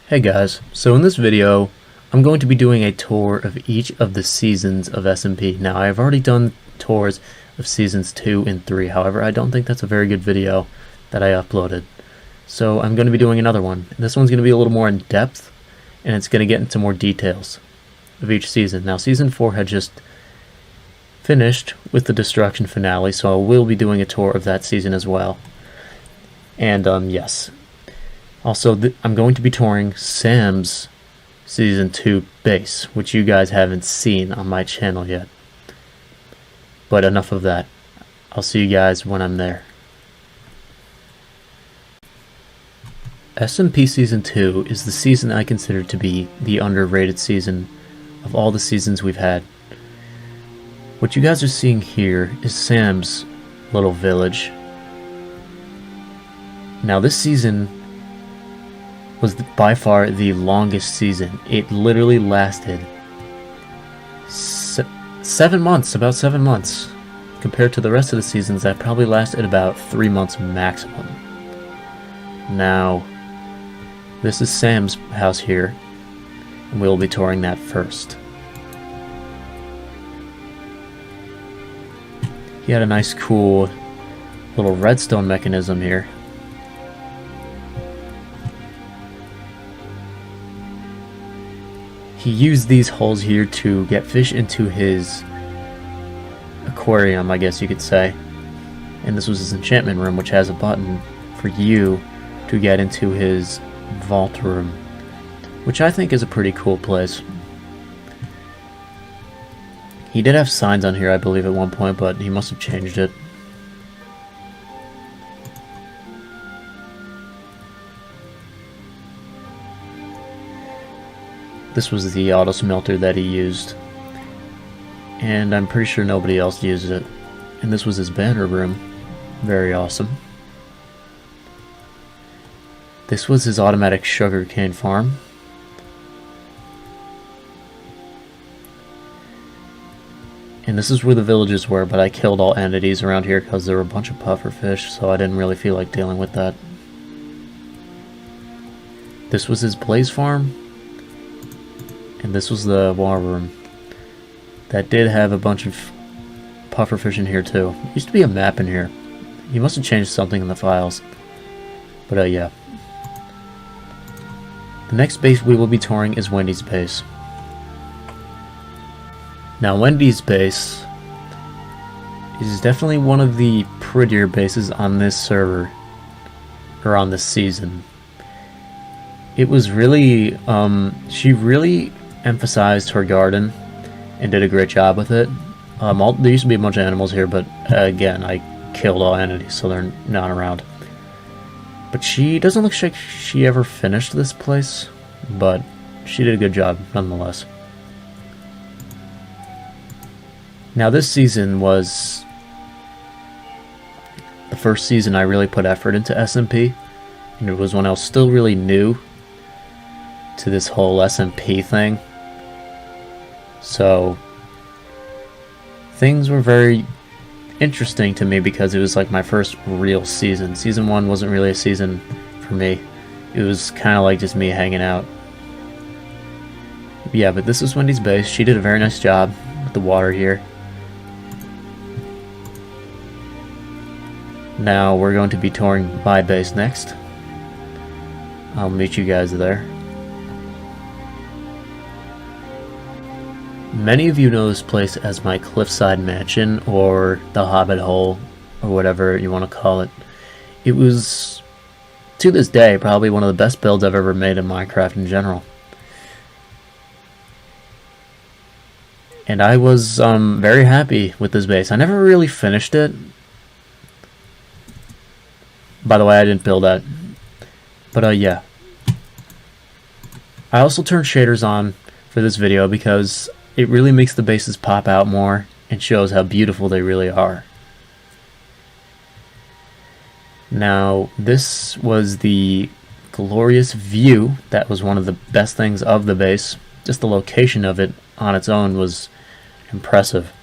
Hey guys, so in this video I'm going to be doing a tour of each of the seasons of SMP. Now I've already done tours of seasons 2 and 3, however I don't think that's a very good video that I uploaded. So I'm going to be doing another one. This one's going to be a little more in depth and it's going to get into more details of each season. Now season 4 had just finished with the destruction finale, so I will be doing a tour of that season as well. And yes. Also, I'm going to be touring Sam's Season 2 base, which you guys haven't seen on my channel yet. But enough of that. I'll see you guys when I'm there. SMP Season 2 is the season I consider to be the underrated season of all the seasons we've had. What you guys are seeing here is Sam's little village. Now this season was by far the longest season. It literally lasted 7 months, about 7 months, compared to the rest of the seasons that probably lasted about 3 months maximum. Now, this is Sam's house here, and we'll be touring that first. He had a nice, cool little redstone mechanism here. He used these holes here to get fish into his aquarium, I guess you could say. And this was his enchantment room, which has a button for you to get into his vault room, which I think is a pretty cool place. He did have signs on here, I believe, at one point, but he must have changed it. This was the auto smelter that he used, and I'm pretty sure nobody else used it. And this was his banner room. Very awesome. This was his automatic sugarcane farm. And this is where the villages were, but I killed all entities around here because there were a bunch of pufferfish, so I didn't really feel like dealing with that. This was his blaze farm. And this was the war room. That did have a bunch of pufferfish in here too. There used to be a map in here. He must have changed something in the files. But yeah. The next base we will be touring is Wendy's base. Now Wendy's base is definitely one of the prettier bases on this server, or on this season. It was really, she really emphasized her garden and did a great job with it. There used to be a bunch of animals here, but again, I killed all entities, so they're not around. But she doesn't look like she ever finished this place, but she did a good job nonetheless. Now this season was the first season I really put effort into SMP, and it was when I was still really new to this whole SMP thing. So things were very interesting to me because it was like my first real season. Season 1 wasn't really a season for me. It was kind of like just me hanging out. Yeah, but this is Wendy's base. She did a very nice job with the water here. Now we're going to be touring my base next. I'll meet you guys there. Many of you know this place as my cliffside mansion, or the Hobbit hole, or whatever you want to call it. It was, to this day, probably one of the best builds I've ever made in Minecraft in general. And I was very happy with this base. I never really finished it. By the way, I didn't build that. But yeah. I also turned shaders on for this video because it really makes the bases pop out more and shows how beautiful they really are. Now, this was the glorious view. That was one of the best things of the base. Just the location of it on its own was impressive.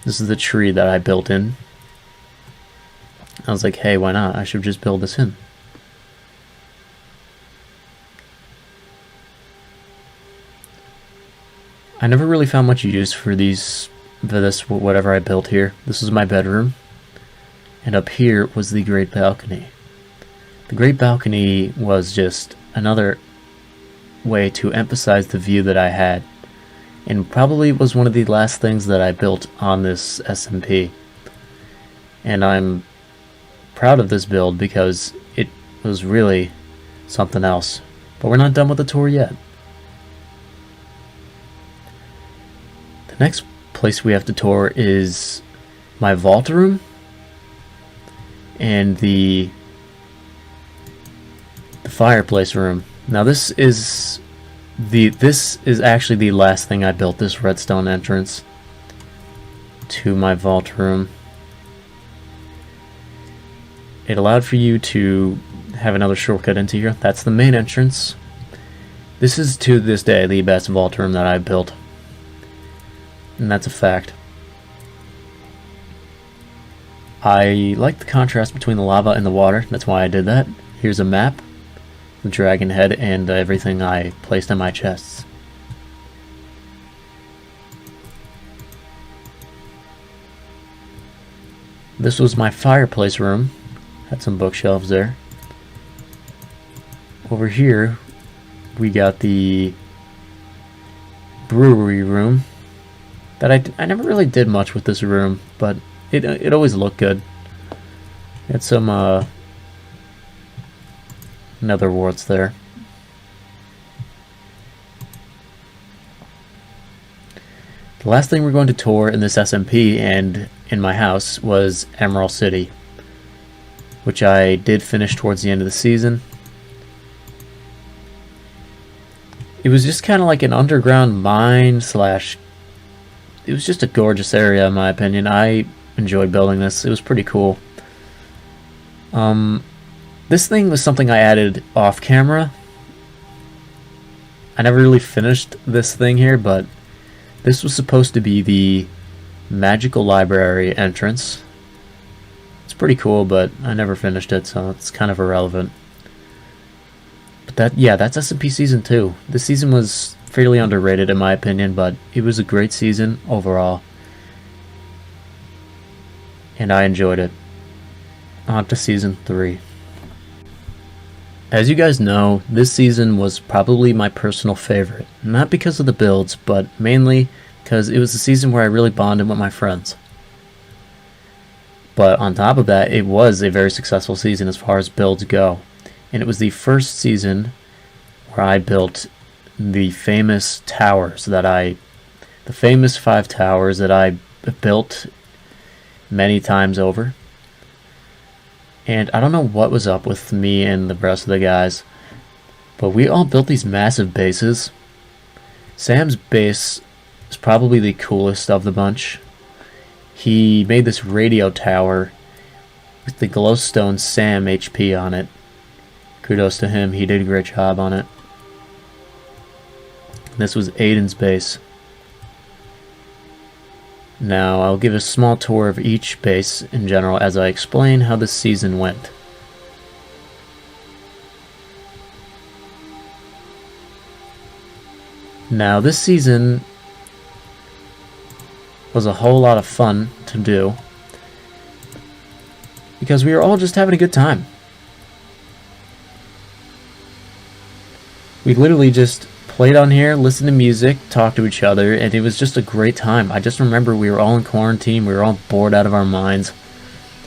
This is the tree that I built in. I was like, hey, why not? I should just build this in. I never really found much use for this whatever I built here. This was my bedroom, and up here was the great balcony. The great balcony was just another way to emphasize the view that I had, and probably was one of the last things that I built on this SMP. And I'm proud of this build because it was really something else. But we're not done with the tour yet. The next place we have to tour is my vault room and the fireplace room. Now this is actually the last thing I built, this redstone entrance to my vault room. It allowed for you to have another shortcut into here. That's the main entrance. This is to this day the best vault room that I've built, and that's a fact. I like the contrast between the lava and the water. That's why I did that. Here's a map, the dragon head, and everything I placed in my chests. This was my fireplace room. Had some bookshelves there. Over here we got the brewery room. That I never really did much with this room, but it always looked good. Had some nether warts there. The last thing we're going to tour in this SMP and in my house was Emerald City, which I did finish towards the end of the season. It was just kind of like an underground mine slash... It was just a gorgeous area in my opinion. I enjoyed building this. It was pretty cool. This thing was something I added off camera. I never really finished this thing here, but this was supposed to be the magical library entrance. It's pretty cool, but I never finished it, so it's kind of irrelevant. But that's SMP Season 2. This season was fairly underrated in my opinion, but it was a great season overall. And I enjoyed it. On to Season 3. As you guys know, this season was probably my personal favorite. Not because of the builds, but mainly because it was a season where I really bonded with my friends. But on top of that, it was a very successful season as far as builds go. And it was the first season where I built the famous towers the famous 5 towers that I built many times over. And I don't know what was up with me and the rest of the guys, but we all built these massive bases. Sam's base is probably the coolest of the bunch. He made this radio tower with the glowstone Sam HP on it. Kudos to him, he did a great job on it. This was Aiden's base. Now I'll give a small tour of each base in general as I explain how the season went. Now this season was a whole lot of fun to do because we were all just having a good time. We literally just played on here, listened to music, talked to each other, and it was just a great time. I just remember we were all in quarantine, we were all bored out of our minds.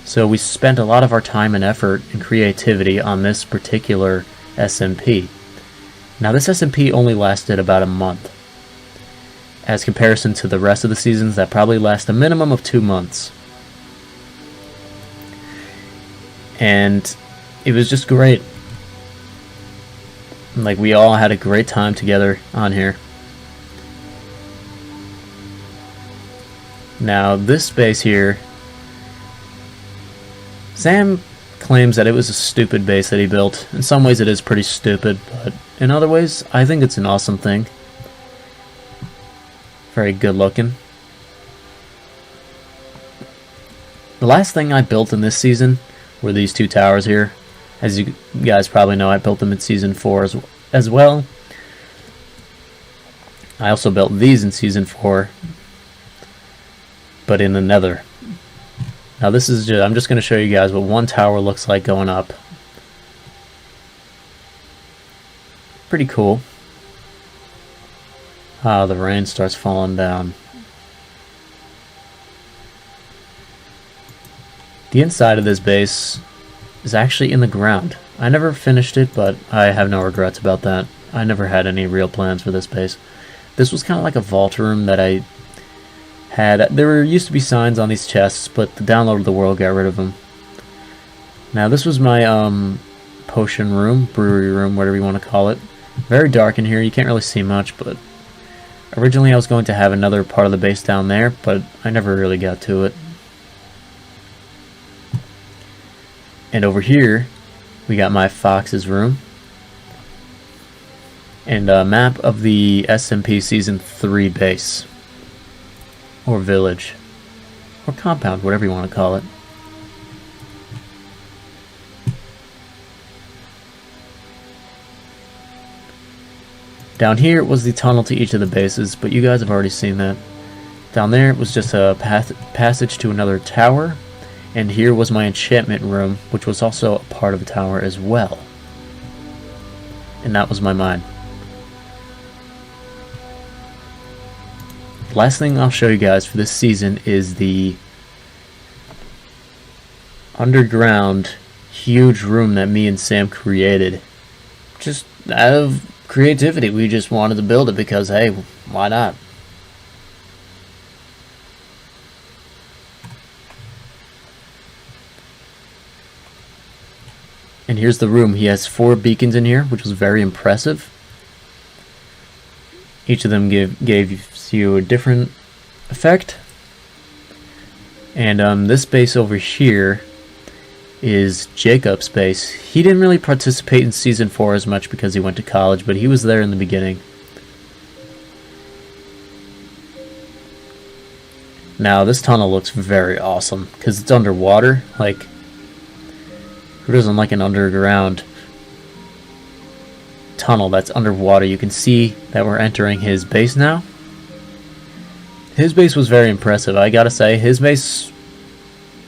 So we spent a lot of our time and effort and creativity on this particular SMP. Now this SMP only lasted about a month, as comparison to the rest of the seasons that probably last a minimum of 2 months. And it was just great. Like, we all had a great time together on here. Now this base here, Sam claims that it was a stupid base that he built. In some ways it is pretty stupid, but in other ways I think it's an awesome thing. Very good looking. The last thing I built in this season were these 2 towers here. As you guys probably know, I built them in Season 4 as well. I also built these in Season 4, but in the Nether. Now this is I'm just going to show you guys what one tower looks like going up. Pretty cool. Ah, the rain starts falling down. The inside of this base is actually in the ground. I never finished it, but I have no regrets about that. I never had any real plans for this base. This was kind of like a vault room that I had. There used to be signs on these chests, but the download of the world got rid of them. Now this was my potion room, brewery room, whatever you want to call it. Very dark in here, you can't really see much, but originally I was going to have another part of the base down there, but I never really got to it. And over here, we got my fox's room. And a map of the SMP Season 3 base. Or village. Or compound, whatever you want to call it. Down here was the tunnel to each of the bases, but you guys have already seen that. Down there was just a passage to another tower, and here was my enchantment room, which was also a part of a tower as well. And that was my mine. The last thing I'll show you guys for this season is the underground huge room that me and Sam created. Just out of creativity, we just wanted to build it because, hey, why not? And here's the room. He has 4 beacons in here, which was very impressive. Each of them gave you a different effect. And this base over here is Jacob's base. He didn't really participate in Season 4 as much because he went to college, but he was there in the beginning. Now this tunnel looks very awesome because it's underwater. Like, who doesn't like an underground tunnel that's underwater? You can see that we're entering his base now. His base was very impressive, I gotta say. His base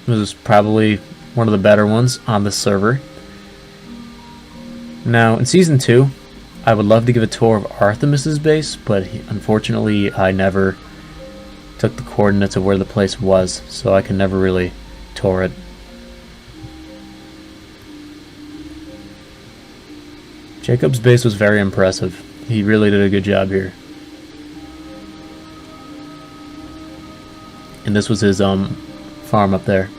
was probably one of the better ones on the server. Now, in Season 2, I would love to give a tour of Artemis's base, but unfortunately I never took the coordinates of where the place was, so I can never really tour it. Jacob's base was very impressive. He really did a good job here. And this was his farm up there.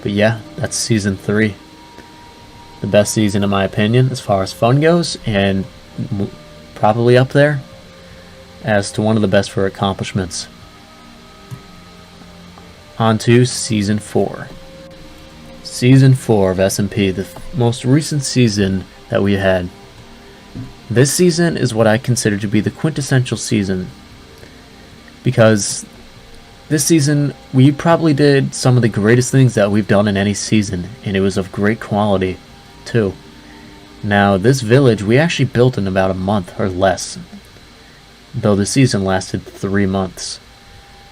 But yeah, that's Season 3. The best season in my opinion as far as fun goes, and probably up there as to one of the best for accomplishments. On to Season 4. Season 4 of SMP, the most recent season that we had. This season is what I consider to be the quintessential season, because this season we probably did some of the greatest things that we've done in any season, and it was of great quality too. Now this village we actually built in about a month or less, though the season lasted 3 months.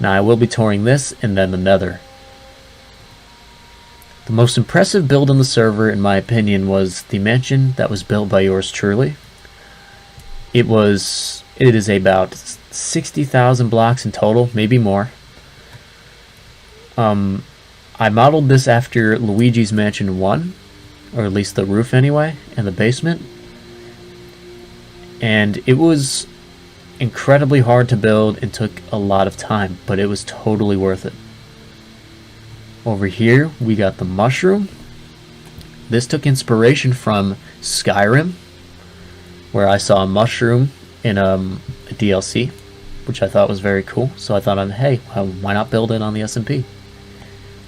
Now I will be touring this and then the Nether. The most impressive build on the server, in my opinion, was the mansion that was built by yours truly. It is about 60,000 blocks in total, maybe more. I modeled this after Luigi's Mansion 1, or at least the roof anyway, and the basement. And it was incredibly hard to build and took a lot of time, but it was totally worth it. Over here we got the mushroom. This took inspiration from Skyrim, where I saw a mushroom in a DLC, which I thought was very cool. So I thought, hey, why not build it on the SMP?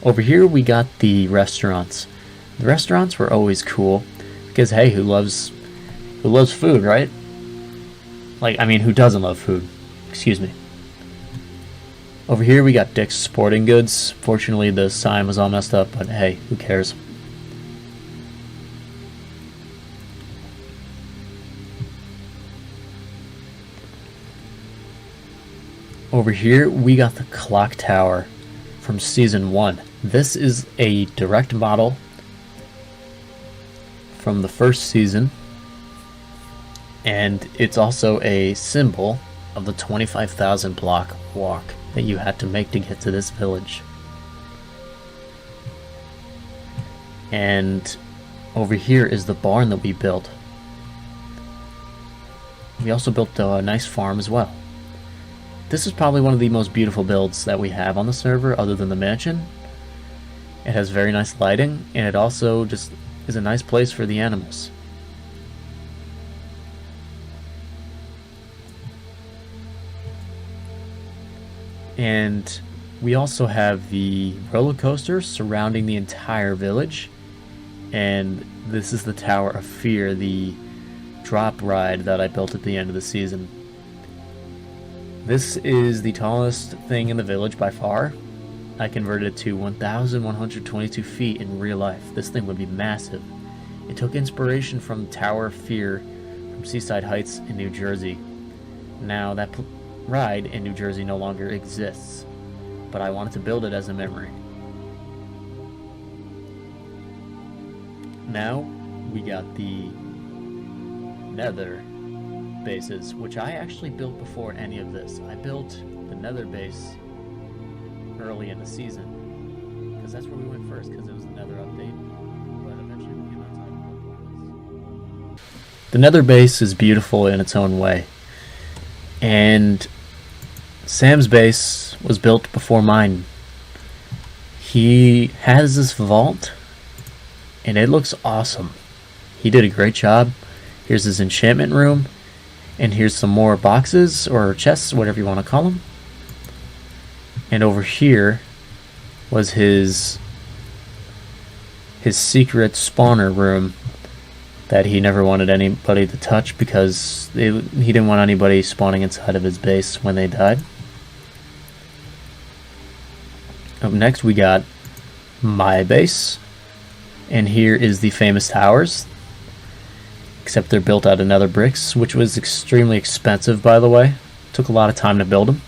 Over here we got the restaurants. The restaurants were always cool because, hey, who loves food, right? Like, I mean, who doesn't love food? Excuse me. Over here we got Dick's Sporting Goods. Fortunately the sign was all messed up, but hey, who cares? Over here, we got the clock tower from season 1. This is a direct model from the first season, and it's also a symbol of the 25,000 block walk that you had to make to get to this village. And over here is the barn that we built. We also built a nice farm as well. This is probably one of the most beautiful builds that we have on the server, other than the mansion. It has very nice lighting, and it also just is a nice place for the animals. And we also have the roller coaster surrounding the entire village. And this is the Tower of Fear, the drop ride that I built at the end of the season. This is the tallest thing in the village by far. I converted it to 1,122 feet in real life. This thing would be massive. It took inspiration from Tower of Fear from Seaside Heights in New Jersey. Now that ride in New Jersey no longer exists, but I wanted to build it as a memory. Now we got the Nether bases, which I actually built before any of this. I built the Nether base early in the season because that's where we went first, because it was the Nether update, but eventually we came outside and built this. The Nether base is beautiful in its own way, and Sam's base was built before mine. He has this vault and it looks awesome. He did a great job. Here's his enchantment room, and here's some more boxes or chests, whatever you want to call them. And over here was his secret spawner room that he never wanted anybody to touch because he didn't want anybody spawning inside of his base when they died. Up next we got my base, and here is the famous towers, except they're built out of nether bricks, which was extremely expensive, by the way. Took a lot of time to build them,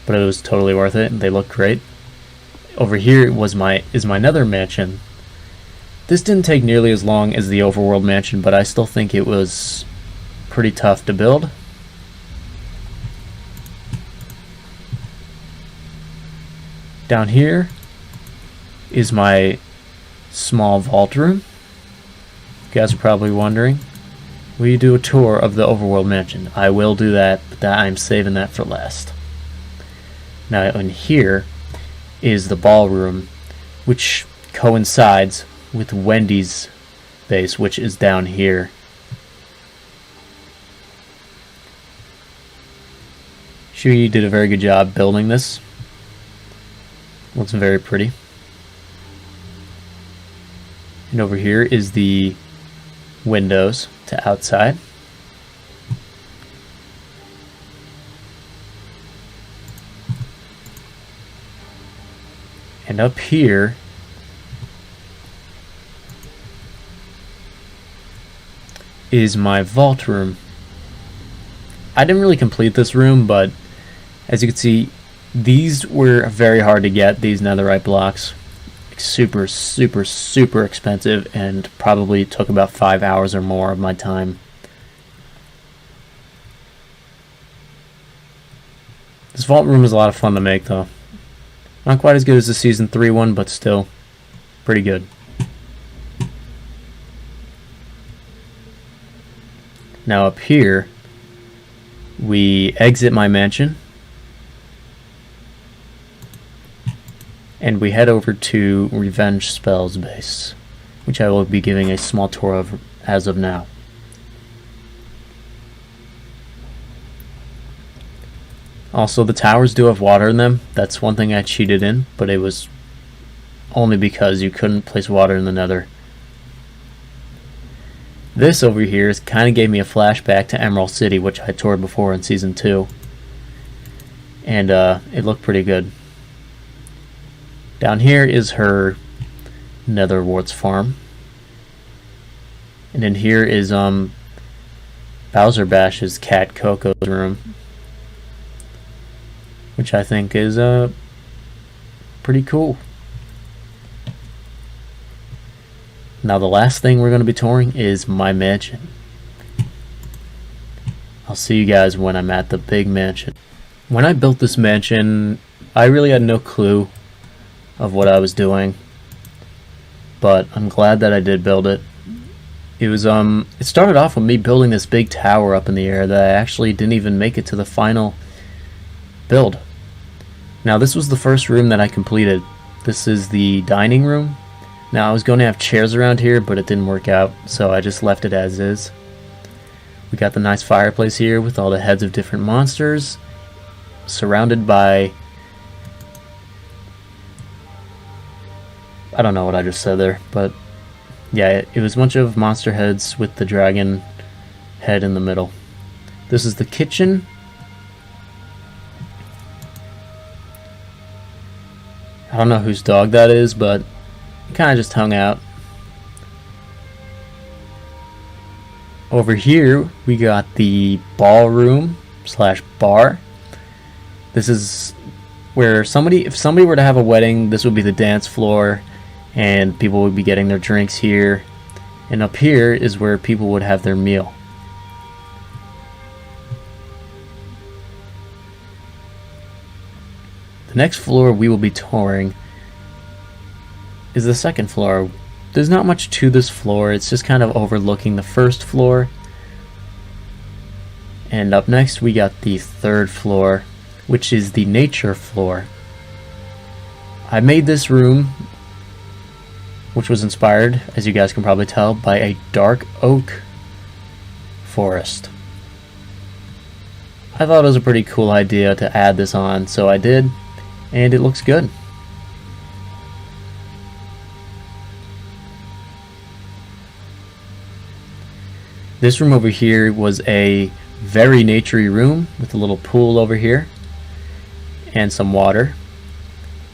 but it was totally worth it, and they look great. Over here is my nether mansion. This didn't take nearly as long as the overworld mansion, but I still think it was pretty tough to build. Down here is my small vault room. You guys are probably wondering, will you do a tour of the overworld mansion? I will do that, but I'm saving that for last. Now in here is the ballroom, which coincides with Wendy's base, which is down here. She did a very good job building this. Looks very pretty. And over here is the windows to outside. And up here is my vault room. I didn't really complete this room, but as you can see, these were very hard to get, these netherite blocks. Super expensive, and probably took about 5 hours or more of my time. This vault room is a lot of fun to make, though. Not quite as good as the season 3 one, but still pretty good. Now up here we exit my mansion and we head over to Revenge Spells base, which I will be giving a small tour of as of now. Also, the towers do have water in them. That's one thing I cheated in, but it was only because you couldn't place water in the nether. This over here kind of gave me a flashback to Emerald City, which I toured before in Season 2. And it looked pretty good. Down here is her Netherwarts farm. And then here is Bowser Bash's cat Coco's room. which I think is pretty cool. Now the last thing we're going to be touring is my mansion. I'll see you guys when I'm at the big mansion. When I built this mansion, I really had no clue of what I was doing, but I'm glad that I did build it. It started off with me building this big tower up in the air that I actually didn't even make it to the final build. Now this was the first room that I completed. This is the dining room. Now I was going to have chairs around here, but it didn't work out, so I just left it as is. We got the nice fireplace here with all the heads of different monsters, surrounded by... I don't know what I just said there, but yeah, it was a bunch of monster heads with the dragon head in the middle. This is the kitchen. I don't know whose dog that is, but it kind of just hung out. Over here, we got the ballroom slash bar. This is where if somebody were to have a wedding, this would be the dance floor, and people would be getting their drinks here. And up here is where people would have their meal. The next floor we will be touring is the second floor. There's not much to this floor, it's just kind of overlooking the first floor. And up next we got the third floor, which is the nature floor. I made this room, which was inspired, as you guys can probably tell, by a dark oak forest. I thought it was a pretty cool idea to add this on, so I did, and it looks good. This room over here was a very naturey room with a little pool over here and some water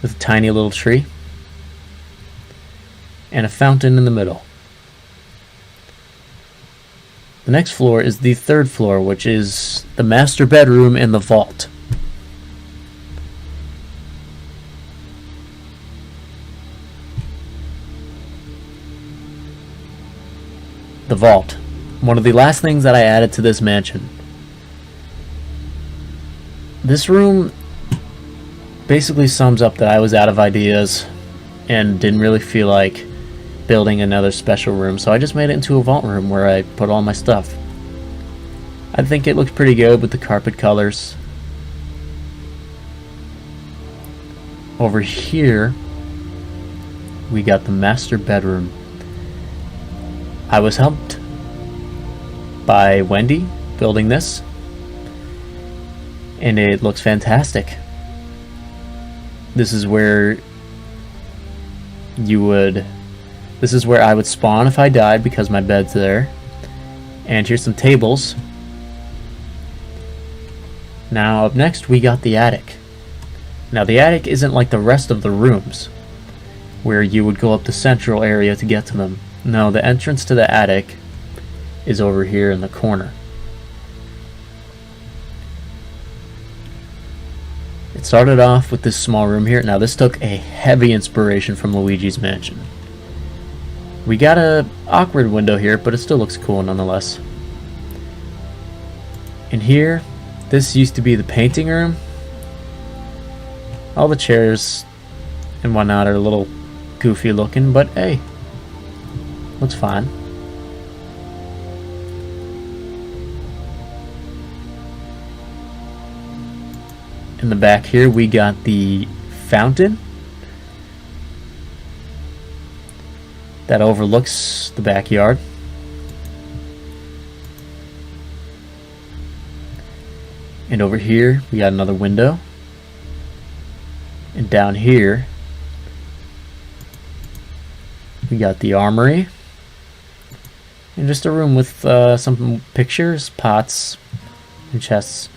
with a tiny little tree and a fountain in the middle. The next floor is the third floor, which is the master bedroom and the vault. The vault. One of the last things that I added to this mansion. This room basically sums up that I was out of ideas and didn't really feel like building another special room, so I just made it into a vault room where I put all my stuff. I think it looks pretty good with the carpet colors. Over here we got the master bedroom. I was helped by Wendy building this, and it looks fantastic. This is where I would spawn if I died because my bed's there. And here's some tables. Now up next we got the attic. Now the attic isn't like the rest of the rooms where you would go up the central area to get to them. No, the entrance to the attic is over here in the corner. It started off with this small room here. Now this took a heavy inspiration from Luigi's Mansion. We got a awkward window here, but it still looks cool nonetheless. In here, this used to be the painting room. All the chairs and whatnot are a little goofy looking, but hey, looks fine. In the back here we got the fountain that overlooks the backyard. And over here we got another window. And down here we got the armory. And just a room with some pictures, pots, and chests.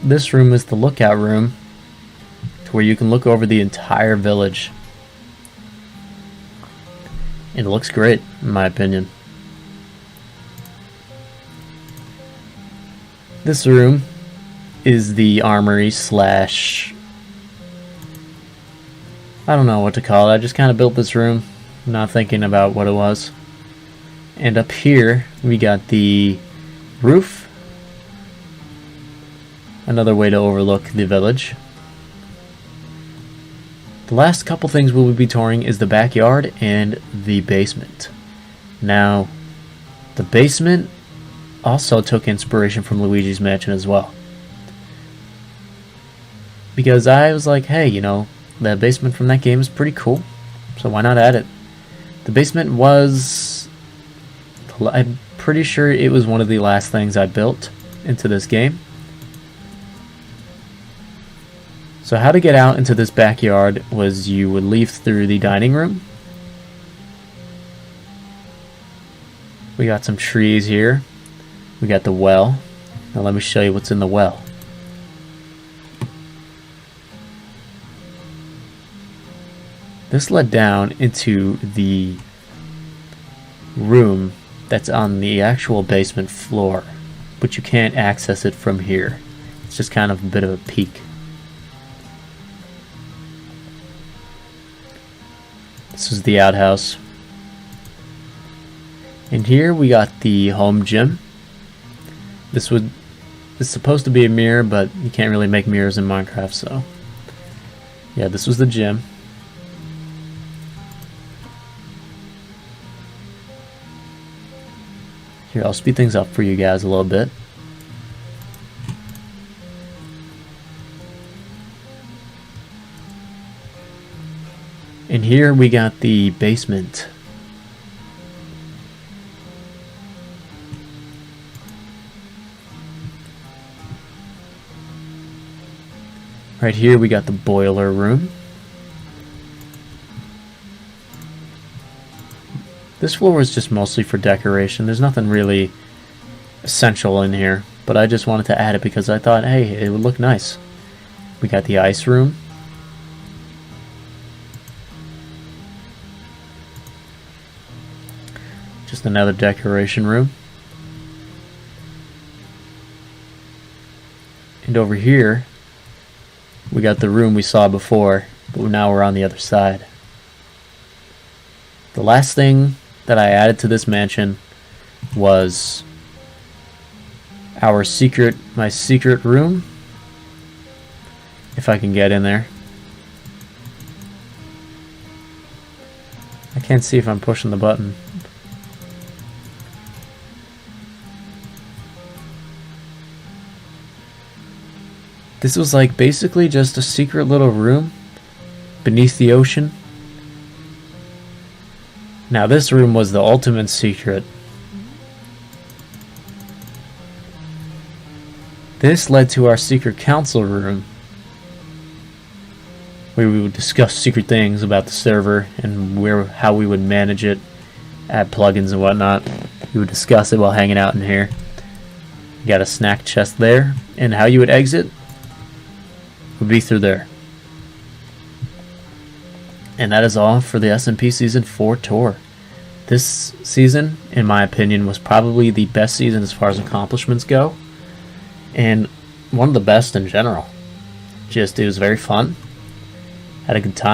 This room is the lookout room, to where you can look over the entire village. and it looks great in my opinion. This room is the armory slash, I don't know what to call it. I just kind of built this room, not thinking about what it was. And up here we got the roof, another way to overlook the village. The last couple things we will be touring is the backyard and the basement. Now, the basement also took inspiration from Luigi's Mansion as well. Because I was like, hey, you know, that basement from that game is pretty cool, so why not add it? The basement was, I'm pretty sure it was one of the last things I built into this game. So how to get out into this backyard was you would leave through the dining room. We got some trees here. We got the well. Now let me show you what's in the well. This led down into the room that's on the actual basement floor, but you can't access it from here. It's just kind of a bit of a peek. This is the outhouse. And here we got the home gym. This is supposed to be a mirror, but you can't really make mirrors in Minecraft, so yeah, this was the gym. Here, I'll speed things up for you guys a little bit. And here we got the basement. Right here we got the boiler room. This floor is just mostly for decoration. There's nothing really essential in here, but I just wanted to add it because I thought, hey, it would look nice. We got the ice room. Just another decoration room. And over here, we got the room we saw before, but now we're on the other side. The last thing that I added to this mansion was my secret room. If I can get in there. I can't see if I'm pushing the button. This was like basically just a secret little room beneath the ocean. Now this room was the ultimate secret. This led to our secret council room, where we would discuss secret things about the server and how we would manage it, add plugins and whatnot. We would discuss it while hanging out in here. You got a snack chest there, and how you would exit would be through there. And that is all for the SMP Season 4 tour. This season, in my opinion, was probably the best season as far as accomplishments go, and one of the best in general. It was very fun. Had a good time.